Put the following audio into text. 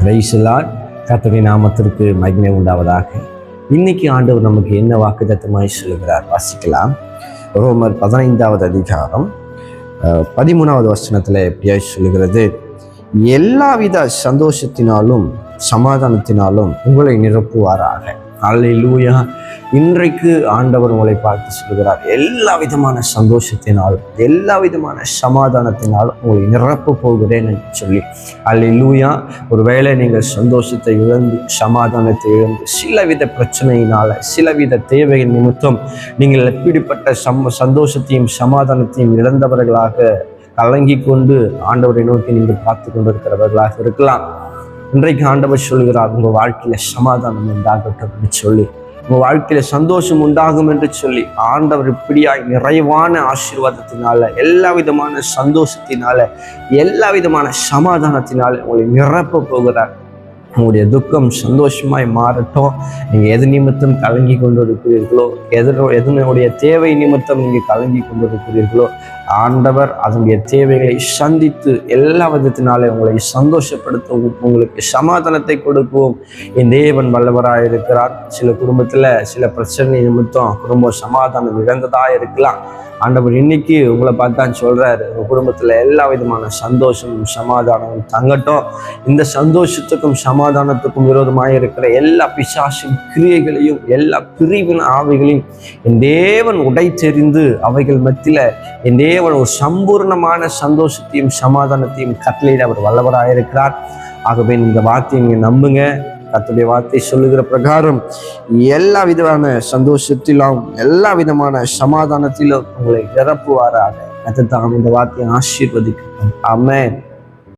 பிரைஸ்லாட் கர்த்தருடைய நாமத்திற்கு மகிமை உண்டாவதாக. இன்னைக்கு ஆண்டவர் நமக்கு என்ன வாக்குத்தத்தமாய் சொல்லுகிறார் வாசிக்கலாம். ரோமர் 15வது அதிகாரம் 13வது வசனத்துல எப்படியாய் சொல்லுகிறது, எல்லாவித சந்தோஷத்தினாலும் சமாதானத்தினாலும் உங்களை நிரப்புவாராக. அல்லேலூயா. இன்றைக்கு ஆண்டவர் உங்களை பார்த்து சொல்கிறார், எல்லா விதமான சந்தோஷத்தினாலும் எல்லா விதமான சமாதானத்தினாலும் உங்களை நிரப்ப போகிறேன் என்று சொல்லி. அல்லேலூயா. ஒருவேளை நீங்கள் சந்தோஷத்தை இழந்து சமாதானத்தை இழந்து சிலவித பிரச்சனையினால சிலவித தேவையின் நிமித்தம் நீங்கள் எப்படிப்பட்ட சந்தோஷத்தையும் சமாதானத்தையும் இழந்தவர்களாக கலங்கி கொண்டு ஆண்டவரை நோக்கி நீங்கள் பார்த்து கொண்டிருக்கிறவர்களாக இருக்கலாம். இன்றைக்கு ஆண்டவர் சொல்கிறார், உங்கள் வாழ்க்கையில சமாதானம் உண்டாகட்டும் என்று சொல்லி, உங்கள் வாழ்க்கையில சந்தோஷம் உண்டாகும் என்று சொல்லி ஆண்டவர் இப்படியாய் நிறைவான ஆசீர்வாதத்தினால எல்லா விதமான சந்தோஷத்தினால எல்லா விதமான சமாதானத்தினால உங்களை நிரப்ப போகிறார். உங்களுடைய துக்கம் சந்தோஷமாய் மாறட்டும். நீங்கள் எது நிமித்தம் கலங்கி கொண்டு இருக்கிறீர்களோ, எதனுடைய தேவை நிமித்தம் நீங்கள் கலங்கி கொண்டு இருக்கிறீர்களோ, ஆண்டவர் அதனுடைய தேவைகளை சந்தித்து எல்லா விதத்தினாலே உங்களை சந்தோஷப்படுத்தவும் உங்களுக்கு சமாதானத்தை கொடுக்கவும் என் தேவன் வல்லவராக இருக்கிறார். சில குடும்பத்தில் சில பிரச்சனை நிமித்தம் குடும்ப சமாதானம் இழந்ததாக இருக்கலாம். ஆண்டவர் இன்னைக்கு உங்களை பார்த்தான் சொல்றாரு, உங்க குடும்பத்துல எல்லா விதமான சந்தோஷமும் சமாதானமும் தங்கட்டும். இந்த சந்தோஷத்துக்கும் சமாதானத்துக்கும் விரோதமாக இருக்கிற எல்லா பிசாசின் கிரியைகளையும் எல்லா பிரிவின் ஆவிகளையும் என் தேவன் உடைத்தெறிந்து அவைகள் மத்தியில என் தேவன் ஒரு சம்பூர்ணமான சந்தோஷத்தையும் சமாதானத்தையும் கட்டளையிட அவர் வல்லவராக இருக்கிறார். ஆகவே இந்த வார்த்தையை நீங்க நம்புங்க. கர்த்தருடைய வார்த்தை சொல்லுகிற பிரகாரம் எல்லா விதமான சந்தோஷத்திலும் எல்லா விதமான சமாதானத்திலும் உங்களை நிரப்புவாராக. கர்த்தர் தாம் இந்த வார்த்தையை ஆசீர்வதிக்கட்டும். ஆமென்.